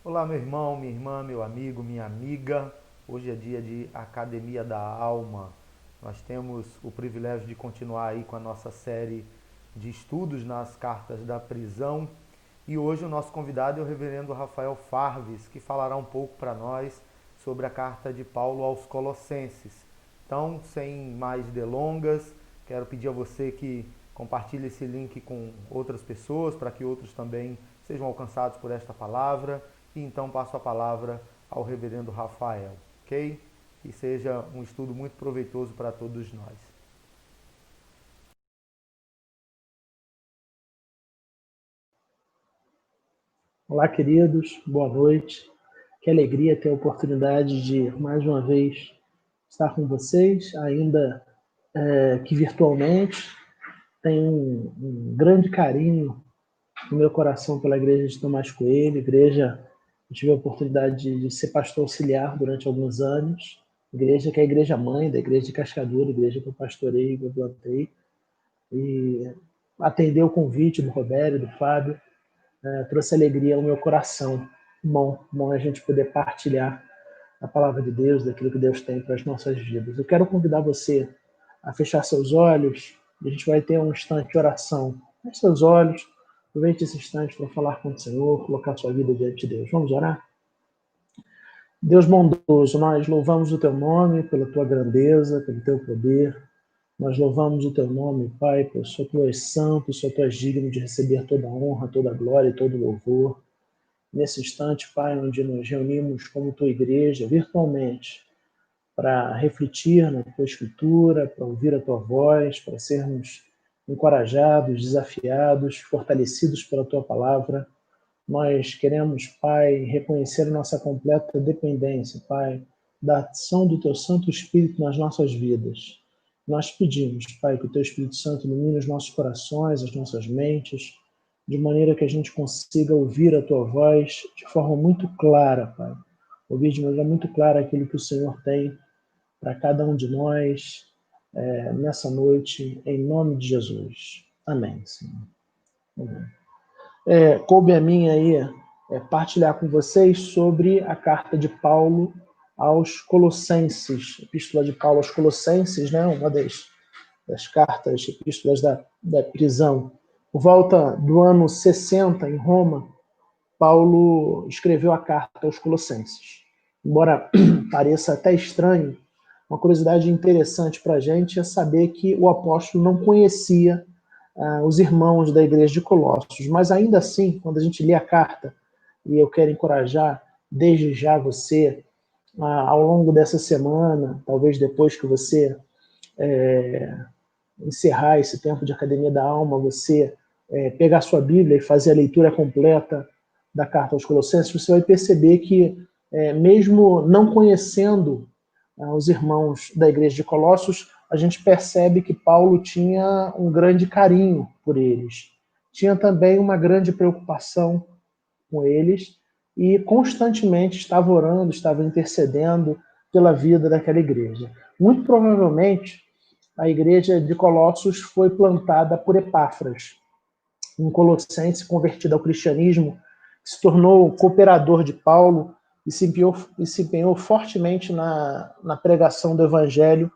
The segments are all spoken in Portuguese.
Olá, meu irmão, minha irmã, meu amigo, minha amiga. Hoje é dia de Academia da Alma. Nós temos o privilégio de continuar aí com a nossa série de estudos nas cartas da prisão. E hoje o nosso convidado é o reverendo Rafael Farves, que falará um pouco para nós sobre a carta de Paulo aos Colossenses. Então, sem mais delongas, quero pedir a você que compartilhe esse link com outras pessoas para que outros também sejam alcançados por esta palavra. E então passo a palavra ao reverendo Rafael, ok? Que seja um estudo muito proveitoso para todos nós. Olá, queridos, boa noite. Que alegria ter a oportunidade de, mais uma vez, estar com vocês, ainda que virtualmente. Tenho um grande carinho no meu coração pela igreja de Tomás Coelho, igreja. Eu tive a oportunidade de ser pastor auxiliar durante alguns anos, igreja que é a igreja mãe da igreja de Cascadura, igreja que eu pastorei, que eu plantei, e atender o convite do Roberto, do Fábio, trouxe alegria ao meu coração. Bom a gente poder partilhar a palavra de Deus, daquilo que Deus tem para as nossas vidas. Eu quero convidar você a fechar seus olhos e a gente vai ter um instante de oração. Feche seus olhos, aproveite esse instante para falar com o Senhor, colocar sua vida diante de Deus. Vamos orar? Deus bondoso, nós louvamos o teu nome pela tua grandeza, pelo teu poder. Nós louvamos o teu nome, Pai, pois só tu és santo, só tu és digno de receber toda a honra, toda a glória e todo o louvor. Nesse instante, Pai, onde nos reunimos como tua igreja, virtualmente, para refletir na tua escritura, para ouvir a tua voz, para sermos encorajados, desafiados, fortalecidos pela tua palavra. Nós queremos, Pai, reconhecer a nossa completa dependência, Pai, da ação do teu Santo Espírito nas nossas vidas. Nós pedimos, Pai, que o teu Espírito Santo ilumine os nossos corações, as nossas mentes, de maneira que a gente consiga ouvir a tua voz de forma muito clara, Pai. Ouvir de maneira muito clara aquilo que o Senhor tem para cada um de nós nessa noite, em nome de Jesus. Amém, Senhor. Amém. Coube a mim aí partilhar com vocês sobre a carta de Paulo aos Colossenses, epístola de Paulo aos Colossenses, né, uma das cartas, epístolas da prisão. Por volta do ano 60, em Roma, Paulo escreveu a carta aos Colossenses. Embora pareça até estranho, uma curiosidade interessante para a gente é saber que o apóstolo não conhecia os irmãos da igreja de Colossos, mas ainda assim, quando a gente lê a carta, e eu quero encorajar desde já você, ao longo dessa semana, talvez depois que você encerrar esse tempo de Academia da Alma, você pegar sua Bíblia e fazer a leitura completa da carta aos Colossenses, você vai perceber que, mesmo não conhecendo os irmãos da igreja de Colossos, a gente percebe que Paulo tinha um grande carinho por eles. Tinha também uma grande preocupação com eles e constantemente estava orando, estava intercedendo pela vida daquela igreja. Muito provavelmente, a igreja de Colossos foi plantada por Epáfras, um colossense convertido ao cristianismo, que se tornou cooperador de Paulo e se empenhou fortemente na pregação do evangelho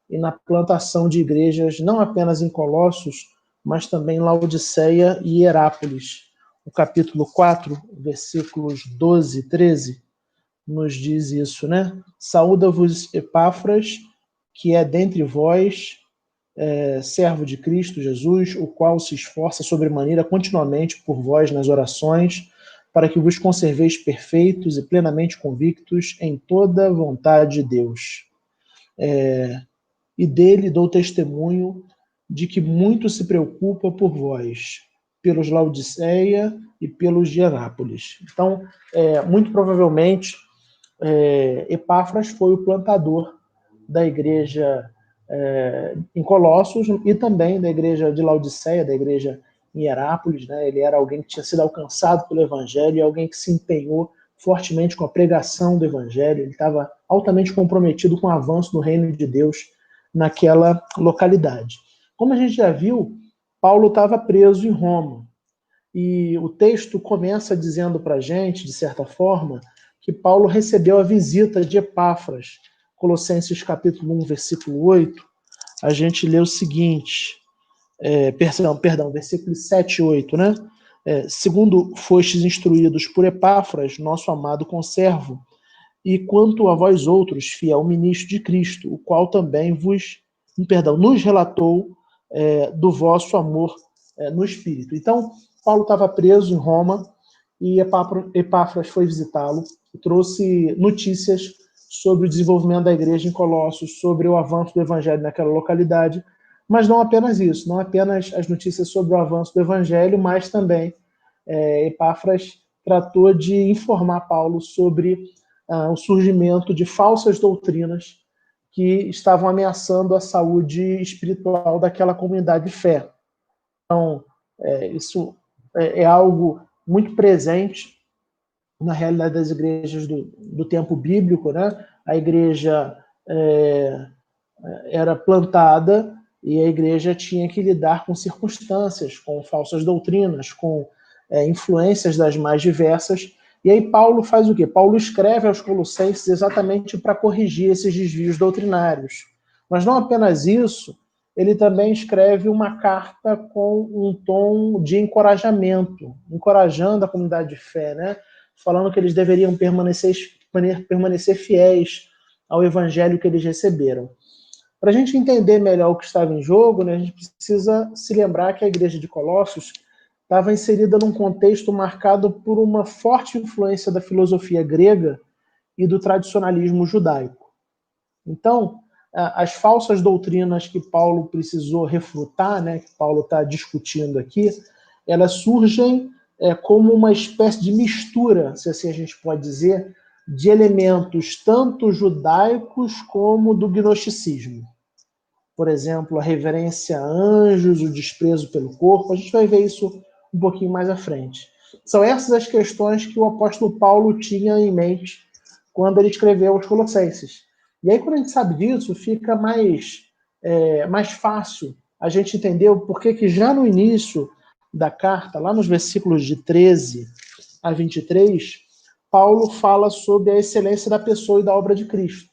e na plantação de igrejas, não apenas em Colossos, mas também em Laodiceia e Hierápolis. O capítulo 4, versículos 12 e 13, nos diz isso, né? Saúda-vos Epáfras, que é dentre vós, servo de Cristo Jesus, o qual se esforça sobremaneira continuamente por vós nas orações, para que vos conserveis perfeitos e plenamente convictos em toda a vontade de Deus. E dele dou testemunho de que muito se preocupa por vós, pelos Laodiceia e pelos de Hierápolis. Então, muito provavelmente, Epáfras foi o plantador da igreja em Colossos e também da igreja de Laodiceia, da igreja em Hierápolis, né? Ele era alguém que tinha sido alcançado pelo evangelho e alguém que se empenhou fortemente com a pregação do evangelho. Ele estava altamente comprometido com o avanço do reino de Deus naquela localidade. Como a gente já viu, Paulo estava preso em Roma E o texto começa dizendo para a gente, de certa forma, que Paulo recebeu a visita de Epáfras. Colossenses capítulo 1, versículo 8, a gente lê o seguinte, versículos 7 e 8, né? Segundo fostes instruídos por Epáfras, nosso amado conservo, e quanto a vós outros, fiel ministro de Cristo, o qual também nos relatou do vosso amor no Espírito. Então, Paulo estava preso em Roma e Epáfras foi visitá-lo e trouxe notícias sobre o desenvolvimento da igreja em Colossos, sobre o avanço do evangelho naquela localidade, mas não apenas isso, não apenas as notícias sobre o avanço do evangelho, mas também Epáfras tratou de informar Paulo sobre o surgimento de falsas doutrinas que estavam ameaçando a saúde espiritual daquela comunidade de fé. Então, isso é algo muito presente na realidade das igrejas do tempo bíblico, né? A igreja era plantada e a igreja tinha que lidar com circunstâncias, com falsas doutrinas, com influências das mais diversas. E aí Paulo faz o quê? Paulo escreve aos Colossenses exatamente para corrigir esses desvios doutrinários. Mas não apenas isso, ele também escreve uma carta com um tom de encorajamento, encorajando a comunidade de fé, né? Falando que eles deveriam permanecer fiéis ao evangelho que eles receberam. Para a gente entender melhor o que estava em jogo, né, a gente precisa se lembrar que a igreja de Colossos estava inserida num contexto marcado por uma forte influência da filosofia grega e do tradicionalismo judaico. Então, as falsas doutrinas que Paulo precisou refutar, né, que Paulo está discutindo aqui, elas surgem como uma espécie de mistura, se assim a gente pode dizer, de elementos tanto judaicos como do gnosticismo. Por exemplo, a reverência a anjos, o desprezo pelo corpo, a gente vai ver isso um pouquinho mais à frente. São essas as questões que o apóstolo Paulo tinha em mente quando ele escreveu aos Colossenses. E aí, quando a gente sabe disso, fica mais fácil a gente entender o porquê que já no início da carta, lá nos versículos de 13 a 23, Paulo fala sobre a excelência da pessoa e da obra de Cristo.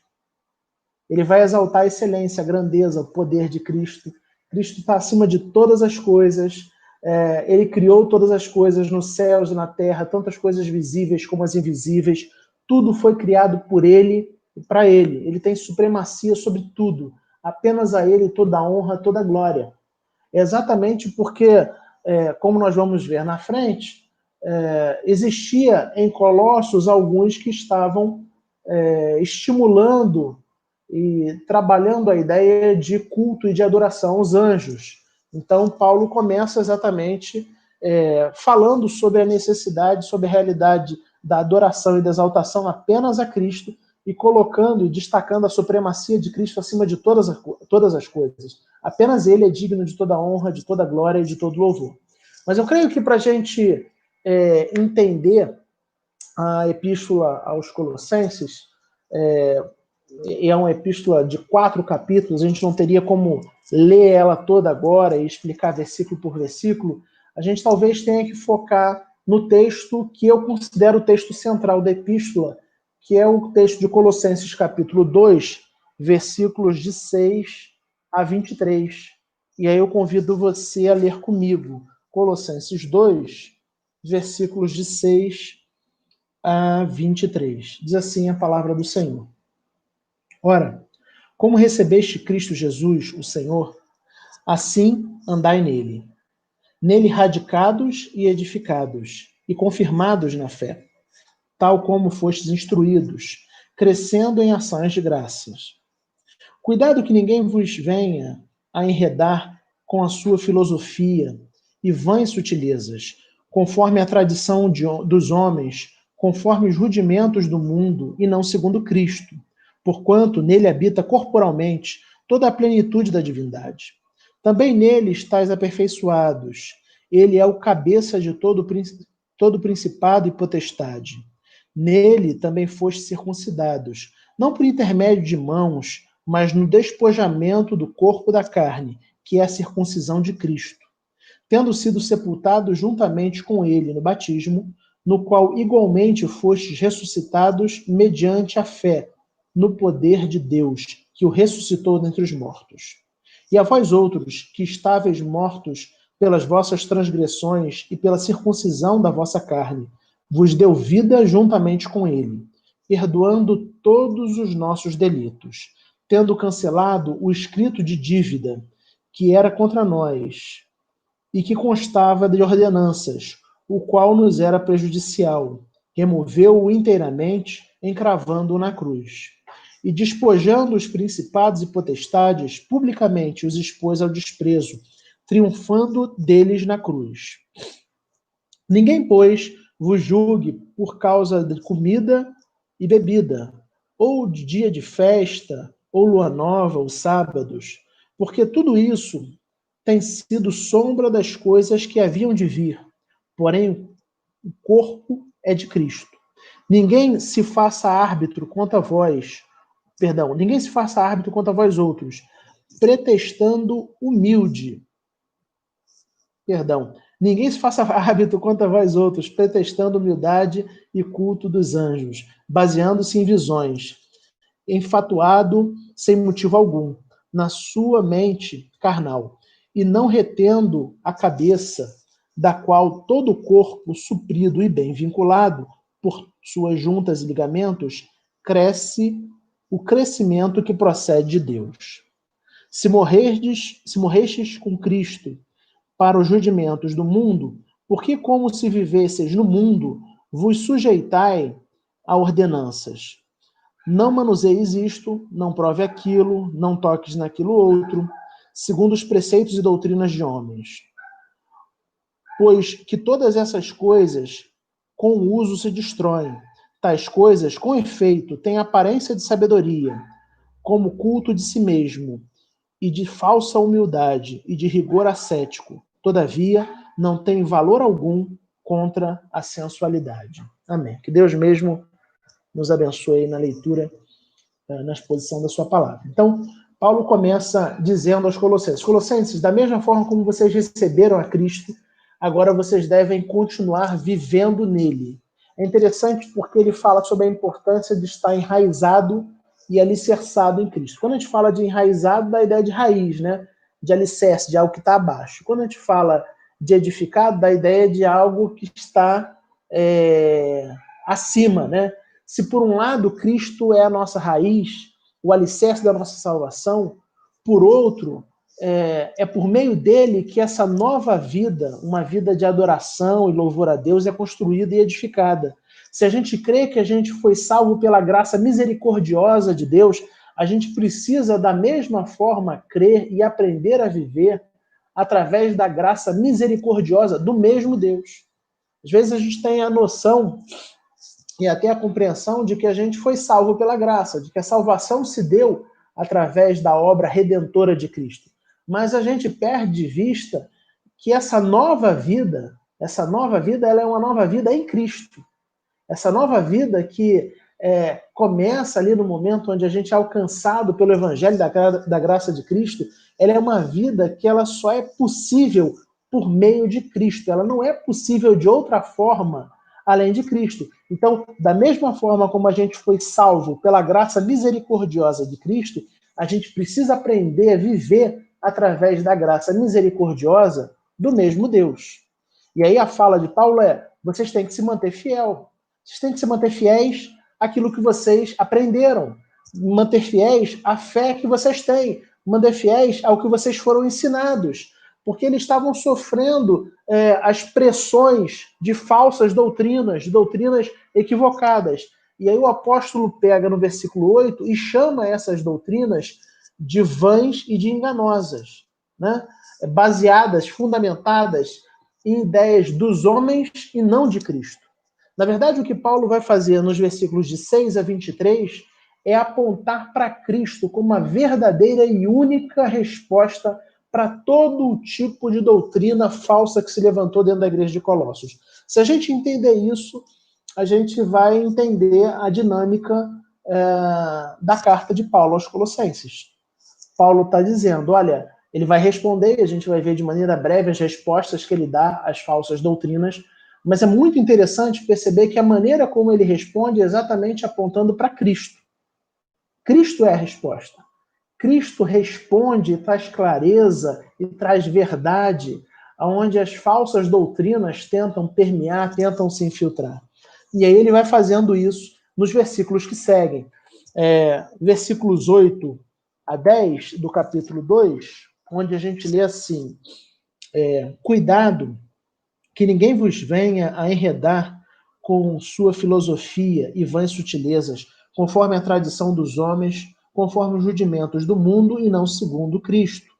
Ele vai exaltar a excelência, a grandeza, o poder de Cristo. Cristo está acima de todas as coisas. Ele criou todas as coisas nos céus e na terra, tanto as coisas visíveis como as invisíveis. Tudo foi criado por ele e para ele. Ele tem supremacia sobre tudo. Apenas a ele toda a honra, toda a glória. É exatamente porque, como nós vamos ver na frente, existia em Colossos alguns que estavam estimulando e trabalhando a ideia de culto e de adoração aos anjos. Então, Paulo começa exatamente falando sobre a necessidade, sobre a realidade da adoração e da exaltação apenas a Cristo e colocando e destacando a supremacia de Cristo acima de todas as coisas. Apenas ele é digno de toda honra, de toda glória e de todo louvor. Mas eu creio que para a gente entender a epístola aos Colossenses, é uma epístola de 4 capítulos, a gente não teria como ler ela toda agora e explicar versículo por versículo, a gente talvez tenha que focar no texto que eu considero o texto central da epístola, que é o texto de Colossenses capítulo 2, versículos de 6 a 23. E aí eu convido você a ler comigo Colossenses 2, versículos de 6 a 23. Diz assim a palavra do Senhor. Ora, como recebeste Cristo Jesus, o Senhor, assim andai nele. Nele radicados e edificados, e confirmados na fé, tal como fostes instruídos, crescendo em ações de graças. Cuidado que ninguém vos venha a enredar com a sua filosofia e vãs sutilezas, conforme a tradição dos homens, conforme os rudimentos do mundo, e não segundo Cristo, porquanto nele habita corporalmente toda a plenitude da divindade. Também nele estáis aperfeiçoados. Ele é o cabeça de todo principado e potestade. Nele também fostes circuncidados, não por intermédio de mãos, mas no despojamento do corpo da carne, que é a circuncisão de Cristo, tendo sido sepultados juntamente com ele no batismo, no qual igualmente fostes ressuscitados mediante a fé no poder de Deus, que o ressuscitou dentre os mortos. E a vós outros, que estáveis mortos pelas vossas transgressões e pela circuncisão da vossa carne, vos deu vida juntamente com ele, perdoando todos os nossos delitos, tendo cancelado o escrito de dívida que era contra nós e que constava de ordenanças, o qual nos era prejudicial. Removeu-o inteiramente, encravando-o na cruz. E despojando os principados e potestades, publicamente os expôs ao desprezo, triunfando deles na cruz. Ninguém, pois, vos julgue por causa de comida e bebida, ou de dia de festa, ou lua nova, ou sábados, porque tudo isso tem sido sombra das coisas que haviam de vir. Porém, o corpo é de Cristo. Ninguém se faça árbitro contra vós, ninguém se faça árbitro contra vós outros, pretextando humilde. Ninguém se faça árbitro contra vós outros, pretextando humildade e culto dos anjos, baseando-se em visões, enfatuado sem motivo algum, na sua mente carnal, e não retendo a cabeça, da qual todo o corpo, suprido e bem vinculado por suas juntas e ligamentos, cresce o crescimento que procede de Deus. Se morrestes com Cristo para os rudimentos do mundo, porque como se vivesseis no mundo, vos sujeitai a ordenanças. Não manuseis isto, não prove aquilo, não toques naquilo outro, segundo os preceitos e doutrinas de homens. Pois que todas essas coisas com o uso se destroem. Tais coisas, com efeito, têm aparência de sabedoria, como culto de si mesmo, e de falsa humildade, e de rigor ascético. Todavia, não tem valor algum contra a sensualidade. Amém. Que Deus mesmo nos abençoe na leitura, na exposição da sua palavra. Então, Paulo começa dizendo aos Colossenses: Colossenses, da mesma forma como vocês receberam a Cristo, agora vocês devem continuar vivendo nele. É interessante porque ele fala sobre a importância de estar enraizado e alicerçado em Cristo. Quando a gente fala de enraizado, dá a ideia de raiz, né? De alicerce, de algo que está abaixo. Quando a gente fala de edificado, dá a ideia de algo que está acima, né? Se por um lado Cristo é a nossa raiz, o alicerce da nossa salvação, por outro, é por meio dele que essa nova vida, uma vida de adoração e louvor a Deus, é construída e edificada. Se a gente crê que a gente foi salvo pela graça misericordiosa de Deus, a gente precisa da mesma forma crer e aprender a viver através da graça misericordiosa do mesmo Deus. Às vezes a gente tem a noção e até a compreensão de que a gente foi salvo pela graça, de que a salvação se deu através da obra redentora de Cristo. Mas a gente perde de vista que essa nova vida, ela é uma nova vida em Cristo. Essa nova vida que começa ali no momento onde a gente é alcançado pelo Evangelho da graça de Cristo, ela é uma vida que ela só é possível por meio de Cristo. Ela não é possível de outra forma além de Cristo. Então, da mesma forma como a gente foi salvo pela graça misericordiosa de Cristo, a gente precisa aprender a viver através da graça misericordiosa do mesmo Deus. E aí a fala de Paulo vocês têm que se manter fiel. Vocês têm que se manter fiéis àquilo que vocês aprenderam, manter fiéis à fé que vocês têm, manter fiéis ao que vocês foram ensinados, porque eles estavam sofrendo as pressões de falsas doutrinas, de doutrinas equivocadas. E aí o apóstolo pega no versículo 8 e chama essas doutrinas de vãs e de enganosas, né? Baseadas, fundamentadas em ideias dos homens e não de Cristo. Na verdade, o que Paulo vai fazer nos versículos de 6 a 23 é apontar para Cristo como a verdadeira e única resposta para todo tipo de doutrina falsa que se levantou dentro da igreja de Colossos. Se a gente entender isso, a gente vai entender a dinâmica da carta de Paulo aos Colossenses. Paulo está dizendo, olha, Ele vai responder, e a gente vai ver de maneira breve as respostas que ele dá às falsas doutrinas, mas é muito interessante perceber que a maneira como ele responde é exatamente apontando para Cristo. Cristo é a resposta. Cristo responde e traz clareza e traz verdade, aonde as falsas doutrinas tentam permear, tentam se infiltrar. E aí ele vai fazendo isso nos versículos que seguem. Versículos 8 a 10 do capítulo 2, onde a gente lê assim: cuidado que ninguém vos venha a enredar com sua filosofia e vãs sutilezas, conforme a tradição dos homens, conforme os rudimentos do mundo e não segundo Cristo.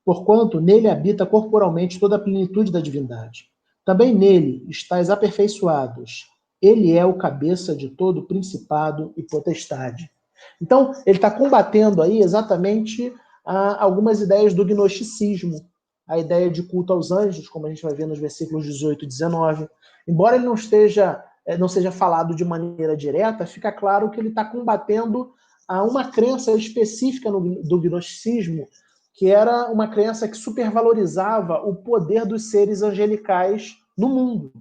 Porquanto nele habita corporalmente toda a plenitude da divindade. Também nele estáis aperfeiçoados. Ele é o cabeça de todo principado e potestade. Então, ele está combatendo aí exatamente algumas ideias do gnosticismo, a ideia de culto aos anjos, como a gente vai ver nos versículos 18 e 19. Embora ele não seja falado de maneira direta, fica claro que ele está combatendo uma crença específica do gnosticismo, que era uma crença que supervalorizava o poder dos seres angelicais no mundo,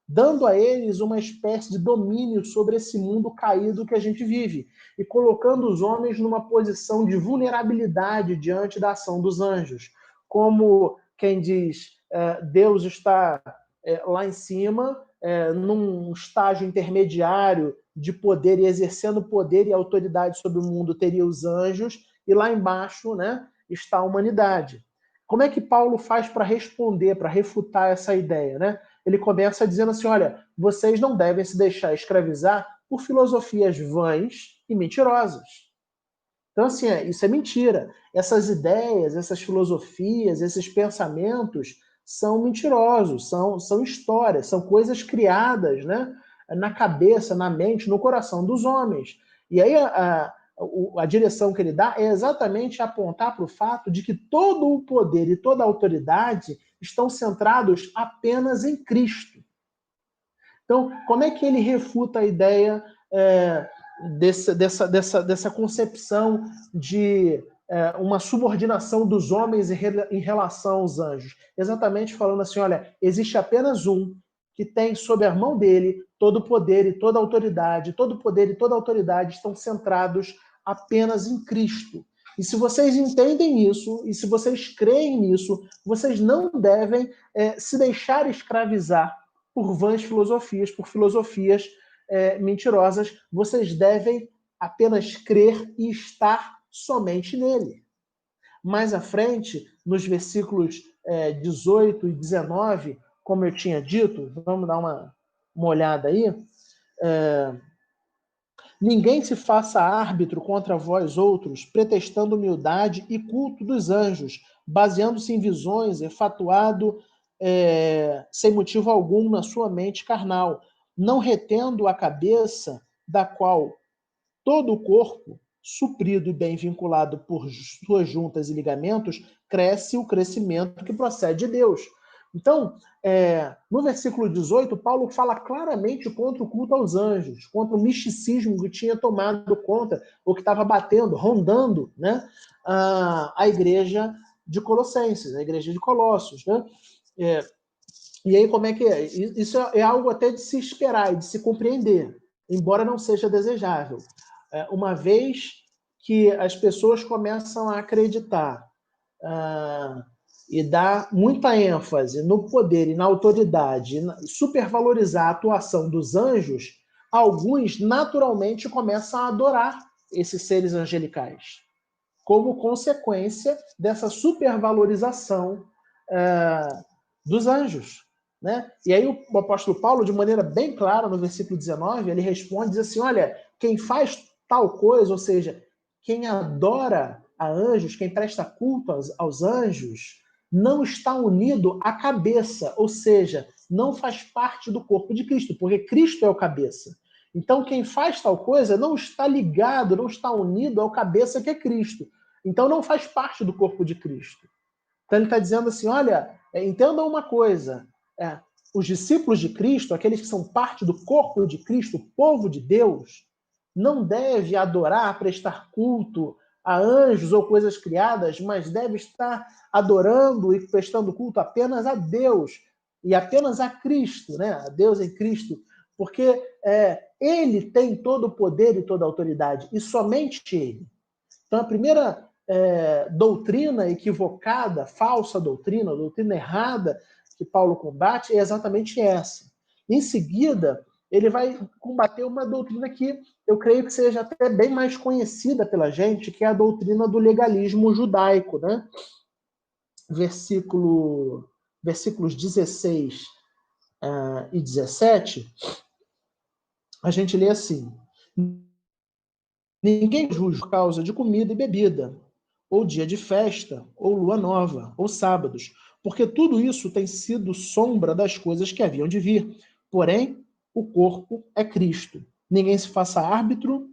dando a eles uma espécie de domínio sobre esse mundo caído que a gente vive, e colocando os homens numa posição de vulnerabilidade diante da ação dos anjos. Como quem diz, Deus está lá em cima, num estágio intermediário de poder e exercendo poder e autoridade sobre o mundo, teria os anjos, e lá embaixo, né, está a humanidade. Como é que Paulo faz para responder, para refutar essa ideia, né? Ele começa dizendo assim, olha, vocês não devem se deixar escravizar por filosofias vãs e mentirosas. Então, assim, isso é mentira. Essas ideias, essas filosofias, esses pensamentos são mentirosos, são histórias, são coisas criadas, né, na cabeça, na mente, no coração dos homens. E aí a direção que ele dá é exatamente apontar para o fato de que todo o poder e toda a autoridade estão centrados apenas em Cristo. Então, como é que ele refuta a ideia dessa concepção de uma subordinação dos homens em relação aos anjos? Exatamente falando assim, olha, existe apenas um que tem sob a mão dele todo o poder e toda a autoridade. Todo o poder e toda a autoridade estão centrados apenas em Cristo. E se vocês entendem isso, e se vocês creem nisso, vocês não devem se deixar escravizar por vãs filosofias, por filosofias mentirosas. Vocês devem apenas crer e estar somente nele. Mais à frente, nos versículos 18 e 19, como eu tinha dito, vamos dar uma olhada aí. Ninguém se faça árbitro contra vós outros, pretextando humildade e culto dos anjos, baseando-se em visões, fatuado sem motivo algum na sua mente carnal, não retendo a cabeça, da qual todo o corpo, suprido e bem vinculado por suas juntas e ligamentos, cresce o crescimento que procede de Deus. Então, no versículo 18, Paulo fala claramente contra o culto aos anjos, contra o misticismo que tinha tomado conta, ou que estava batendo, rondando, né, a igreja de Colossenses, a igreja de Colossos. Né? E aí, como é que é? Isso é algo até de se esperar e de se compreender, embora não seja desejável. Uma vez que as pessoas começam a acreditar e dar muita ênfase no poder e na autoridade, supervalorizar a atuação dos anjos, alguns naturalmente começam a adorar esses seres angelicais, como consequência dessa supervalorização dos anjos. Né? E aí o apóstolo Paulo, de maneira bem clara, no versículo 19, ele responde, diz assim, olha, quem faz tal coisa, ou seja, quem adora a anjos, quem presta culto aos anjos, não está unido à cabeça, ou seja, não faz parte do corpo de Cristo, porque Cristo é o cabeça. Então, quem faz tal coisa não está ligado, não está unido ao cabeça que é Cristo. Então, não faz parte do corpo de Cristo. Então, ele está dizendo assim, olha, entendam uma coisa, os discípulos de Cristo, aqueles que são parte do corpo de Cristo, o povo de Deus, não deve adorar, prestar culto a anjos ou coisas criadas, mas deve estar adorando e prestando culto apenas a Deus e apenas a Cristo, né? A Deus em Cristo, porque ele tem todo o poder e toda a autoridade, e somente ele. Então, a primeira doutrina equivocada, falsa doutrina errada que Paulo combate é exatamente essa. Em seguida, ele vai combater uma doutrina que eu creio que seja até bem mais conhecida pela gente, que é a doutrina do legalismo judaico, né? Versículos 16 e 17, a gente lê assim: ninguém julga por causa de comida e bebida, ou dia de festa, ou lua nova, ou sábados, porque tudo isso tem sido sombra das coisas que haviam de vir. Porém, o corpo é Cristo. Ninguém se faça árbitro.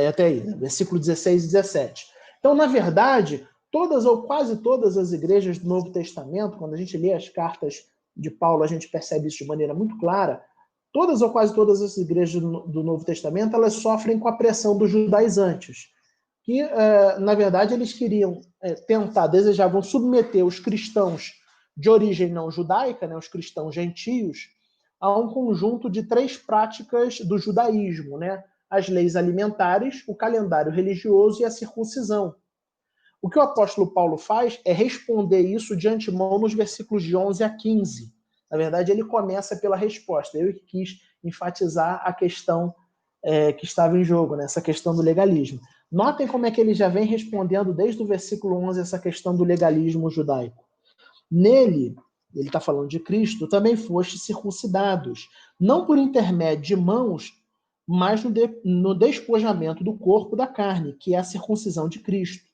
Até aí, né? Versículo 16 e 17. Então, na verdade, todas ou quase todas as igrejas do Novo Testamento, quando a gente lê as cartas de Paulo, a gente percebe isso de maneira muito clara. Todas ou quase todas as igrejas do Novo Testamento, elas sofrem com a pressão dos judaizantes, que, na verdade, eles queriam desejavam submeter os cristãos de origem não judaica, né, os cristãos gentios, a um conjunto de 3 práticas do judaísmo, né? As leis alimentares, o calendário religioso e a circuncisão. O que o apóstolo Paulo faz é responder isso de antemão nos versículos de 11 a 15. Na verdade, ele começa pela resposta. Eu que quis enfatizar a questão que estava em jogo, né? Essa questão do legalismo. Notem como é que ele já vem respondendo desde o versículo 11 essa questão do legalismo judaico. Nele, ele está falando de Cristo, também fostes circuncidados, não por intermédio de mãos, mas no despojamento do corpo da carne, que é a circuncisão de Cristo,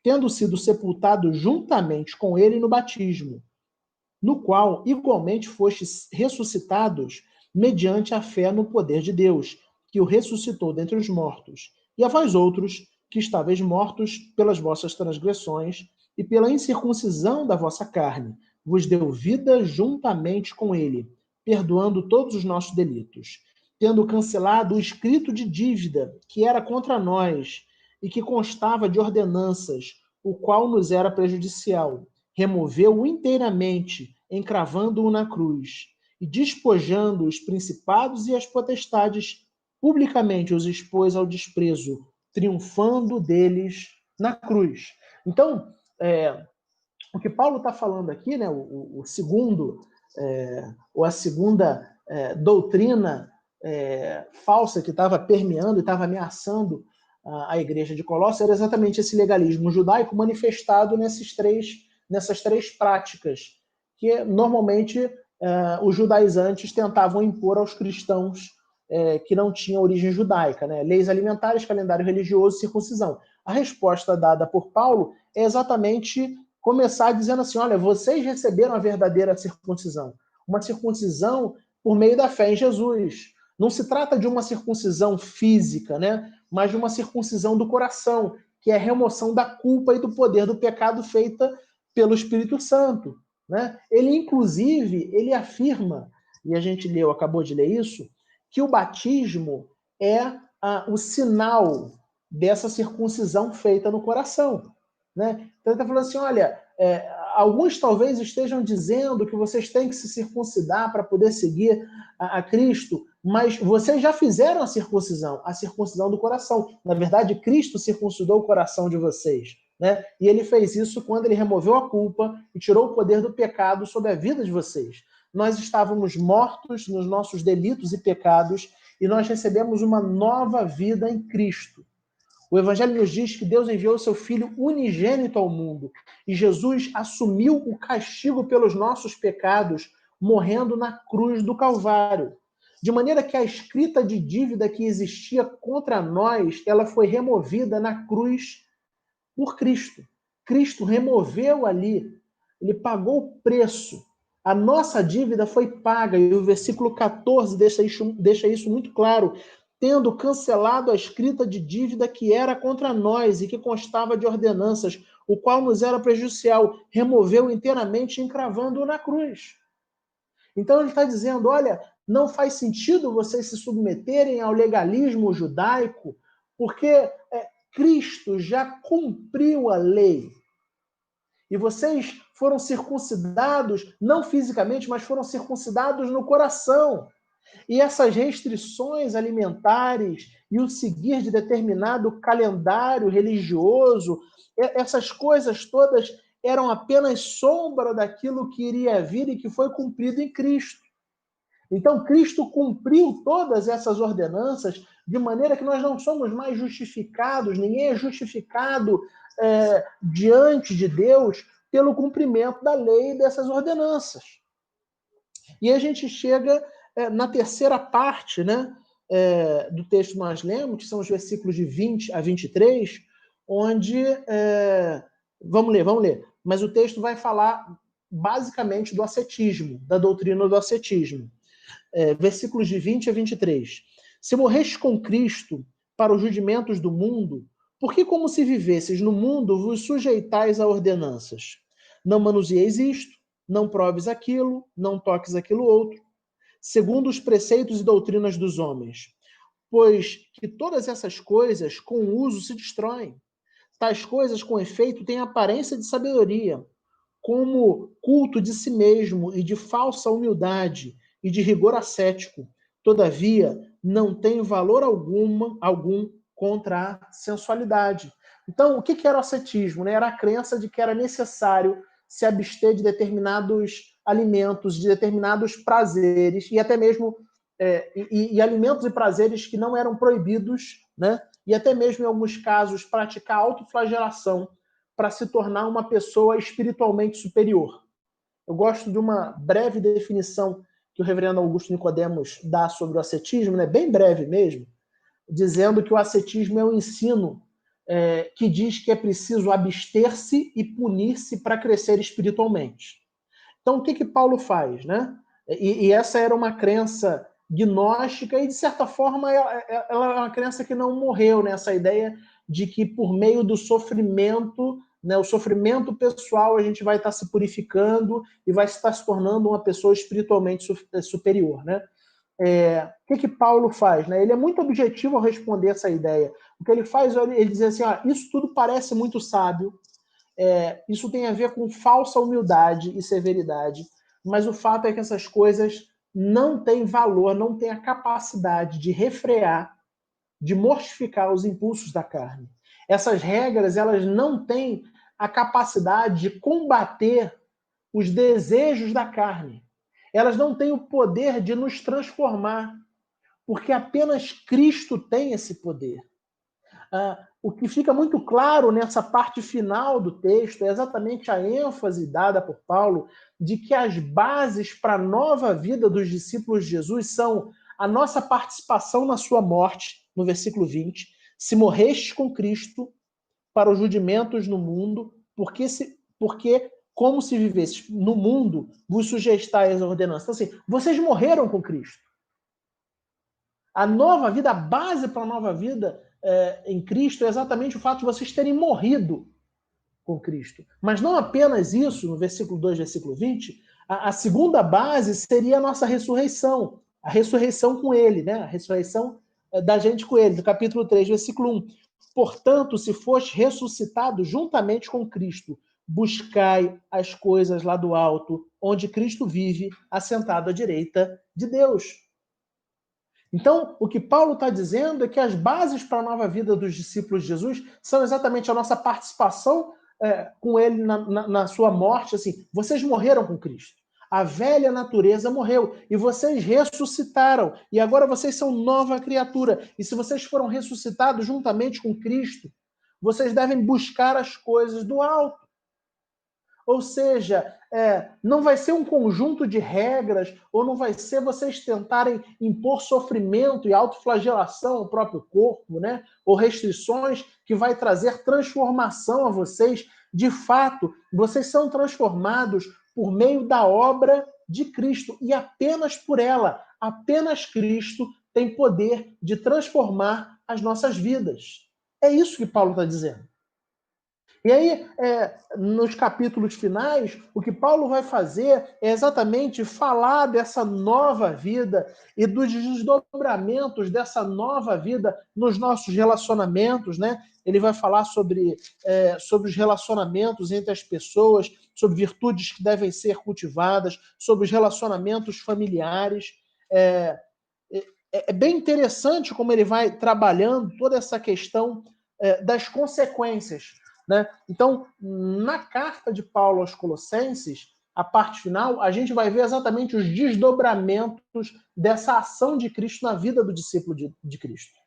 tendo sido sepultados juntamente com ele no batismo, no qual igualmente fostes ressuscitados mediante a fé no poder de Deus, que o ressuscitou dentre os mortos. E a vós outros, que estáveis mortos pelas vossas transgressões e pela incircuncisão da vossa carne, vos deu vida juntamente com ele, perdoando todos os nossos delitos, tendo cancelado o escrito de dívida que era contra nós e que constava de ordenanças, o qual nos era prejudicial, removeu-o inteiramente, encravando-o na cruz, e despojando os principados e as potestades, publicamente os expôs ao desprezo, triunfando deles na cruz. Então, o que Paulo está falando aqui, né, o segundo, ou a segunda doutrina falsa que estava permeando e estava ameaçando a igreja de Colossos, era exatamente esse legalismo judaico manifestado nessas três práticas que normalmente os judaizantes tentavam impor aos cristãos que não tinham origem judaica, né? Leis alimentares, calendário religioso, circuncisão. A resposta dada por Paulo é exatamente começar dizendo assim, olha, vocês receberam a verdadeira circuncisão, uma circuncisão por meio da fé em Jesus. Não se trata de uma circuncisão física, né? Mas de uma circuncisão do coração, que é a remoção da culpa e do poder do pecado feita pelo Espírito Santo, né? Ele, inclusive, ele afirma, e a gente acabou de ler isso, que o batismo é o sinal dessa circuncisão feita no coração, né? Então ele está falando assim, olha, alguns talvez estejam dizendo que vocês têm que se circuncidar para poder seguir a Cristo, mas vocês já fizeram a circuncisão do coração. Na verdade, Cristo circuncidou o coração de vocês, né? E ele fez isso quando ele removeu a culpa e tirou o poder do pecado sobre a vida de vocês. Nós estávamos mortos nos nossos delitos e pecados e nós recebemos uma nova vida em Cristo. O Evangelho nos diz que Deus enviou o seu Filho unigênito ao mundo e Jesus assumiu o castigo pelos nossos pecados, morrendo na cruz do Calvário. De maneira que a escrita de dívida que existia contra nós, ela foi removida na cruz por Cristo. Cristo removeu ali, ele pagou o preço. A nossa dívida foi paga, e o versículo 14 deixa isso muito claro, tendo cancelado a escrita de dívida que era contra nós e que constava de ordenanças, o qual nos era prejudicial, removeu inteiramente, encravando-o na cruz. Então ele está dizendo, olha, não faz sentido vocês se submeterem ao legalismo judaico, porque Cristo já cumpriu a lei. E vocês foram circuncidados, não fisicamente, mas foram circuncidados no coração. E essas restrições alimentares e o seguir de determinado calendário religioso, essas coisas todas eram apenas sombra daquilo que iria vir e que foi cumprido em Cristo. Então, Cristo cumpriu todas essas ordenanças de maneira que nós não somos mais justificados, ninguém é justificado diante de Deus pelo cumprimento da lei e dessas ordenanças. E a gente chega na terceira parte, né, do texto que nós lemos, que são os versículos de 20 a 23, onde... vamos ler. Mas o texto vai falar basicamente do ascetismo, da doutrina do ascetismo. Versículos de 20 a 23. Se morrestes com Cristo para os rudimentos do mundo, por que, como se vivesses no mundo, vos sujeitais a ordenanças? Não manuseeis isto, não proves aquilo, não toques aquilo outro, segundo os preceitos e doutrinas dos homens. Pois que todas essas coisas, com o uso, se destroem. Tais coisas, com efeito, têm aparência de sabedoria, como culto de si mesmo e de falsa humildade e de rigor ascético. Todavia, não tem valor algum contra a sensualidade. Então, o que era o ascetismo? Era a crença de que era necessário se abster de determinados alimentos, de determinados prazeres, e até mesmo e alimentos e prazeres que não eram proibidos, né? E até mesmo, em alguns casos, praticar autoflagelação para se tornar uma pessoa espiritualmente superior. Eu gosto de uma breve definição que o reverendo Augusto Nicodemos dá sobre o ascetismo, né? Bem breve mesmo, dizendo que o ascetismo é um ensino que diz que é preciso abster-se e punir-se para crescer espiritualmente. Então, o que Paulo faz, né? E essa era uma crença gnóstica e, de certa forma, ela é uma crença que não morreu, né? Essa ideia de que, por meio do sofrimento, né, o sofrimento pessoal, a gente vai estar se purificando e vai estar se tornando uma pessoa espiritualmente superior, né? O que Paulo faz? Né? Ele é muito objetivo ao responder essa ideia. O que ele faz, ele diz assim, isso tudo parece muito sábio, isso tem a ver com falsa humildade e severidade, mas o fato é que essas coisas não têm valor, não têm a capacidade de refrear, de mortificar os impulsos da carne. Essas regras, elas não têm a capacidade de combater os desejos da carne. Elas não têm o poder de nos transformar, porque apenas Cristo tem esse poder. O que fica muito claro nessa parte final do texto é exatamente a ênfase dada por Paulo de que as bases para a nova vida dos discípulos de Jesus são a nossa participação na sua morte, no versículo 20, se morrestes com Cristo para os rudimentos no mundo, porque como se vivesses no mundo, vos sujeitais às ordenanças. Então, assim, vocês morreram com Cristo. A nova vida, a base para a nova vida em Cristo é exatamente o fato de vocês terem morrido com Cristo. Mas não apenas isso, no versículo 2, versículo 20, a segunda base seria a nossa ressurreição. A ressurreição com Ele, né? A ressurreição da gente com Ele. No capítulo 3, versículo 1. Portanto, se foste ressuscitado juntamente com Cristo, buscai as coisas lá do alto, onde Cristo vive, assentado à direita de Deus. Então, o que Paulo está dizendo é que as bases para a nova vida dos discípulos de Jesus são exatamente a nossa participação com ele na sua morte. Assim, vocês morreram com Cristo. A velha natureza morreu e vocês ressuscitaram. E agora vocês são nova criatura. E se vocês foram ressuscitados juntamente com Cristo, vocês devem buscar as coisas do alto. Ou seja, não vai ser um conjunto de regras, ou não vai ser vocês tentarem impor sofrimento e autoflagelação ao próprio corpo, né? Ou restrições que vai trazer transformação a vocês. De fato, vocês são transformados por meio da obra de Cristo, e apenas por ela, apenas Cristo tem poder de transformar as nossas vidas. É isso que Paulo está dizendo. E aí, nos capítulos finais, o que Paulo vai fazer é exatamente falar dessa nova vida e dos desdobramentos dessa nova vida nos nossos relacionamentos, né? ele vai falar sobre os relacionamentos entre as pessoas, sobre virtudes que devem ser cultivadas, sobre os relacionamentos familiares. É bem interessante como ele vai trabalhando toda essa questão das consequências, né? Então, na carta de Paulo aos Colossenses, a parte final, a gente vai ver exatamente os desdobramentos dessa ação de Cristo na vida do discípulo de Cristo.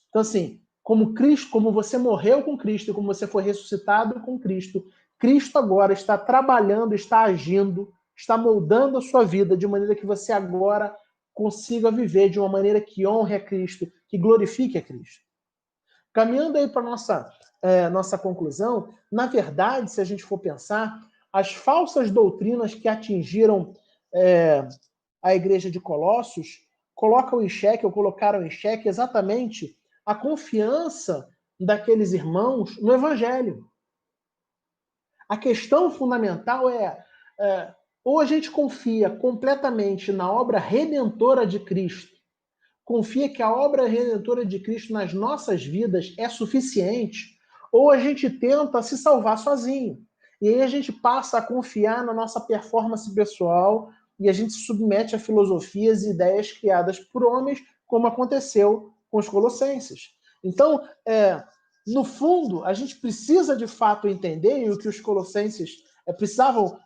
Então, assim, como Cristo, como você morreu com Cristo e como você foi ressuscitado com Cristo, Cristo agora está trabalhando, está agindo, está moldando a sua vida de maneira que você agora consiga viver de uma maneira que honre a Cristo, que glorifique a Cristo. Caminhando aí para a nossa conclusão, na verdade, se a gente for pensar, as falsas doutrinas que atingiram a igreja de Colossos colocaram em xeque exatamente a confiança daqueles irmãos no Evangelho. A questão fundamental ou a gente confia completamente na obra redentora de Cristo, confia que a obra redentora de Cristo nas nossas vidas é suficiente, ou a gente tenta se salvar sozinho. E aí a gente passa a confiar na nossa performance pessoal e a gente se submete a filosofias e ideias criadas por homens, como aconteceu com os colossenses. Então, no fundo, a gente precisa de fato entender, e o que os colossenses precisavam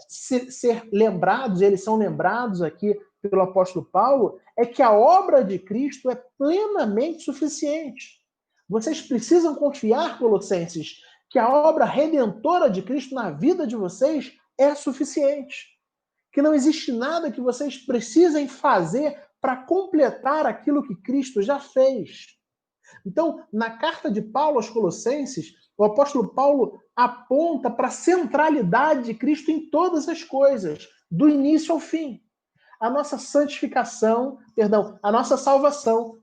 ser lembrados, e eles são lembrados aqui pelo apóstolo Paulo, é que a obra de Cristo é plenamente suficiente. Vocês precisam confiar, Colossenses, que a obra redentora de Cristo na vida de vocês é suficiente. Que não existe nada que vocês precisem fazer para completar aquilo que Cristo já fez. Então, na carta de Paulo aos Colossenses, o apóstolo Paulo aponta para a centralidade de Cristo em todas as coisas, do início ao fim. A nossa salvação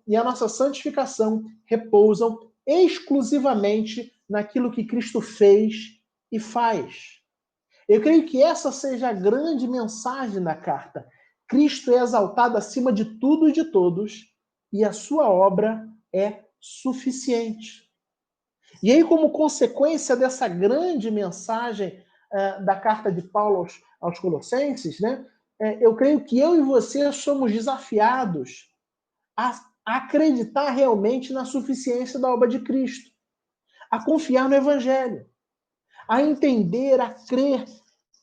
e a nossa santificação repousam exclusivamente naquilo que Cristo fez e faz. Eu creio que essa seja a grande mensagem da carta. Cristo é exaltado acima de tudo e de todos, e a sua obra é suficiente. E aí, como consequência dessa grande mensagem da carta de Paulo aos Colossenses, né, eu creio que eu e você somos desafiados a acreditar realmente na suficiência da obra de Cristo, a confiar no Evangelho, a entender, a crer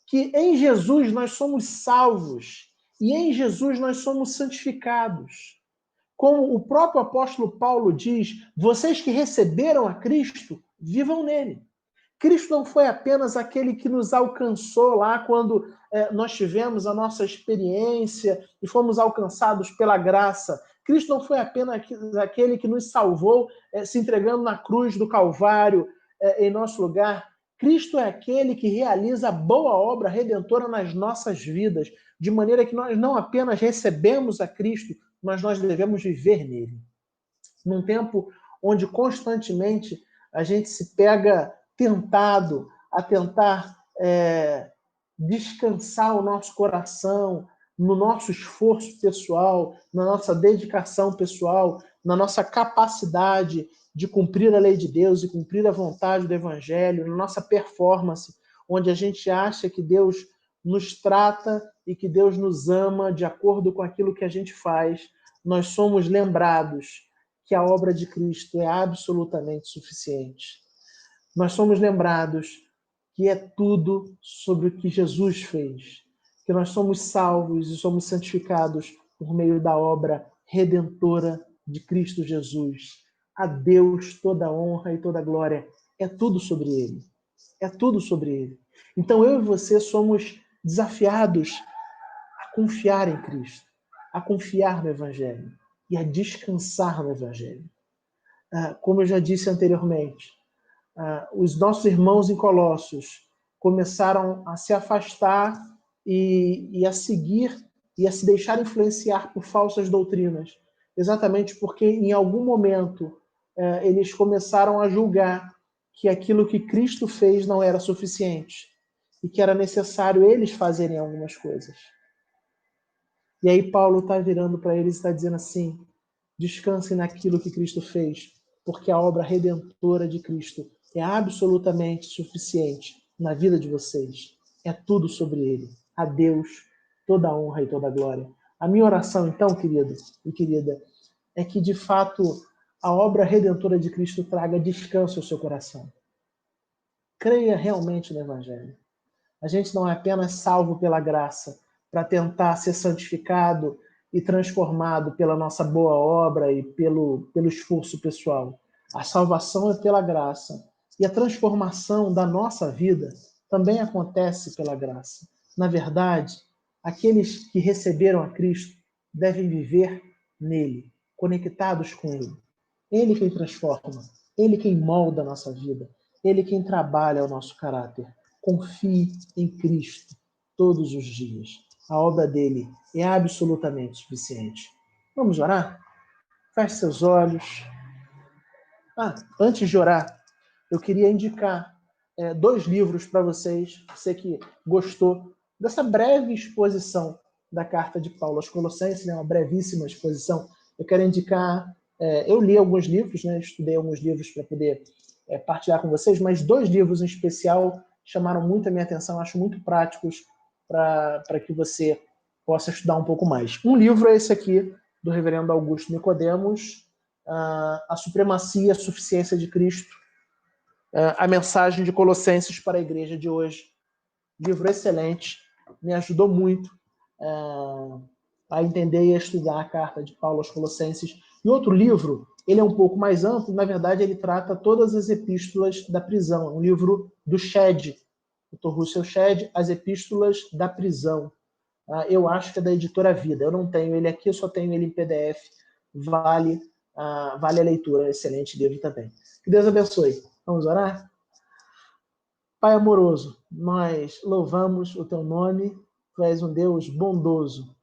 que em Jesus nós somos salvos e em Jesus nós somos santificados. Como o próprio apóstolo Paulo diz, vocês que receberam a Cristo, vivam nele. Cristo não foi apenas aquele que nos alcançou lá quando nós tivemos a nossa experiência e fomos alcançados pela graça. Cristo não foi apenas aquele que nos salvou se entregando na cruz do Calvário em nosso lugar. Cristo é aquele que realiza a boa obra redentora nas nossas vidas, de maneira que nós não apenas recebemos a Cristo, mas nós devemos viver nele. Num tempo onde constantemente a gente se pega tentado a tentar descansar o nosso coração no nosso esforço pessoal, na nossa dedicação pessoal, na nossa capacidade de cumprir a lei de Deus e cumprir a vontade do Evangelho, na nossa performance, onde a gente acha que Deus nos trata e que Deus nos ama de acordo com aquilo que a gente faz, nós somos lembrados que a obra de Cristo é absolutamente suficiente. Nós somos lembrados que é tudo sobre o que Jesus fez, que nós somos salvos e somos santificados por meio da obra redentora de Cristo Jesus. A Deus toda a honra e toda a glória. É tudo sobre Ele. É tudo sobre Ele. Então eu e você somos desafiados a confiar em Cristo, a confiar no Evangelho e a descansar no Evangelho. Como eu já disse anteriormente, os nossos irmãos em Colossos começaram a se afastar e a seguir e a se deixar influenciar por falsas doutrinas, exatamente porque em algum momento eles começaram a julgar que aquilo que Cristo fez não era suficiente e que era necessário eles fazerem algumas coisas. E aí Paulo está virando para eles e está dizendo assim: descansem naquilo que Cristo fez, porque a obra redentora de Cristo é absolutamente suficiente na vida de vocês. É tudo sobre ele. A Deus toda a honra e toda a glória. A minha oração, então, querido e querida, é que, de fato, a obra redentora de Cristo traga descanso ao seu coração. Creia realmente no Evangelho. A gente não é apenas salvo pela graça para tentar ser santificado e transformado pela nossa boa obra e pelo esforço pessoal. A salvação é pela graça. E a transformação da nossa vida também acontece pela graça. Na verdade, aqueles que receberam a Cristo devem viver nele, conectados com ele. Ele quem transforma, ele quem molda a nossa vida, ele quem trabalha o nosso caráter. Confie em Cristo todos os dias. A obra dele é absolutamente suficiente. Vamos orar? Feche seus olhos. Antes de orar, eu queria indicar 2 livros para vocês, você que gostou dessa breve exposição da carta de Paulo aos Colossenses, né, uma brevíssima exposição. Eu quero indicar, eu li alguns livros, né, estudei alguns livros para poder partilhar com vocês, mas 2 livros em especial chamaram muito a minha atenção, acho muito práticos para que você possa estudar um pouco mais. Um livro é esse aqui, do reverendo Augusto Nicodemos, A Supremacia e a Suficiência de Cristo, a mensagem de Colossenses para a igreja de hoje. Livro excelente, me ajudou muito a entender e a estudar a carta de Paulo aos Colossenses. E outro livro, ele é um pouco mais amplo, na verdade ele trata todas as epístolas da prisão. É um livro do Shedd, Dr. Russell Shedd, As Epístolas da Prisão. Eu acho que é da editora Vida. Eu não tenho ele aqui, eu só tenho ele em PDF. Vale a leitura, excelente livro também. Que Deus abençoe. Vamos orar? Pai amoroso, nós louvamos o teu nome, tu és um Deus bondoso,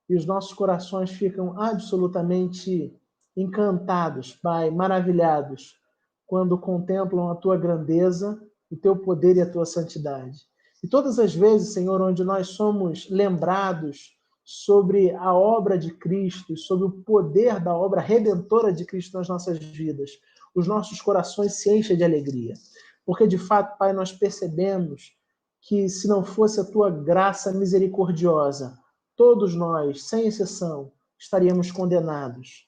e os nossos corações ficam absolutamente encantados, Pai, maravilhados, quando contemplam a tua grandeza, o teu poder e a tua santidade. E todas as vezes, Senhor, onde nós somos lembrados sobre a obra de Cristo e sobre o poder da obra redentora de Cristo nas nossas vidas, os nossos corações se enchem de alegria. Porque, de fato, Pai, nós percebemos que, se não fosse a tua graça misericordiosa, todos nós, sem exceção, estaríamos condenados.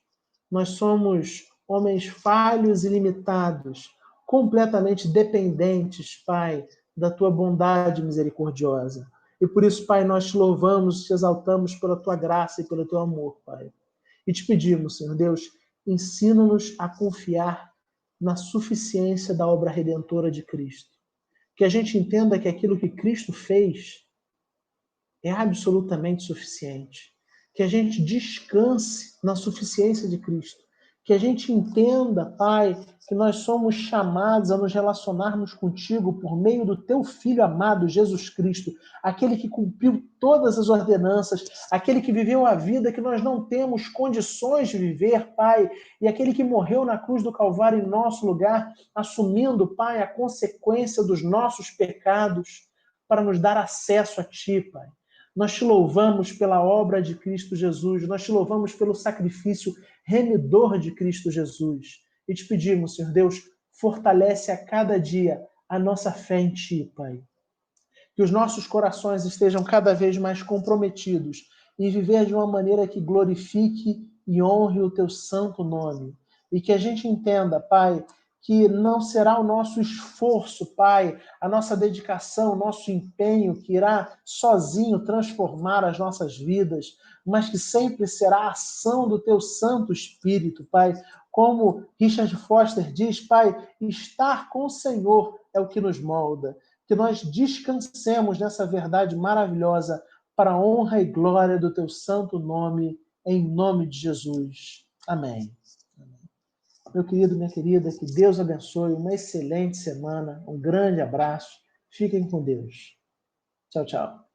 Nós somos homens falhos e limitados, completamente dependentes, Pai, da tua bondade misericordiosa. E por isso, Pai, nós te louvamos, te exaltamos pela tua graça e pelo teu amor, Pai. E te pedimos, Senhor Deus, ensina-nos a confiar na suficiência da obra redentora de Cristo. Que a gente entenda que aquilo que Cristo fez é absolutamente suficiente. Que a gente descanse na suficiência de Cristo. Que a gente entenda, Pai, que nós somos chamados a nos relacionarmos contigo por meio do teu Filho amado, Jesus Cristo, aquele que cumpriu todas as ordenanças, aquele que viveu a vida que nós não temos condições de viver, Pai, e aquele que morreu na cruz do Calvário em nosso lugar, assumindo, Pai, a consequência dos nossos pecados para nos dar acesso a Ti, Pai. Nós te louvamos pela obra de Cristo Jesus, nós te louvamos pelo sacrifício remidor de Cristo Jesus. E te pedimos, Senhor Deus, fortalece a cada dia a nossa fé em Ti, Pai. Que os nossos corações estejam cada vez mais comprometidos em viver de uma maneira que glorifique e honre o Teu santo nome. E que a gente entenda, Pai, que não será o nosso esforço, Pai, a nossa dedicação, o nosso empenho que irá sozinho transformar as nossas vidas, mas que sempre será a ação do Teu Santo Espírito, Pai. Como Richard Foster diz, Pai, estar com o Senhor é o que nos molda. Que nós descansemos nessa verdade maravilhosa para a honra e glória do Teu santo nome, em nome de Jesus. Amém. Meu querido, minha querida, que Deus abençoe, uma excelente semana, um grande abraço, fiquem com Deus. Tchau, tchau.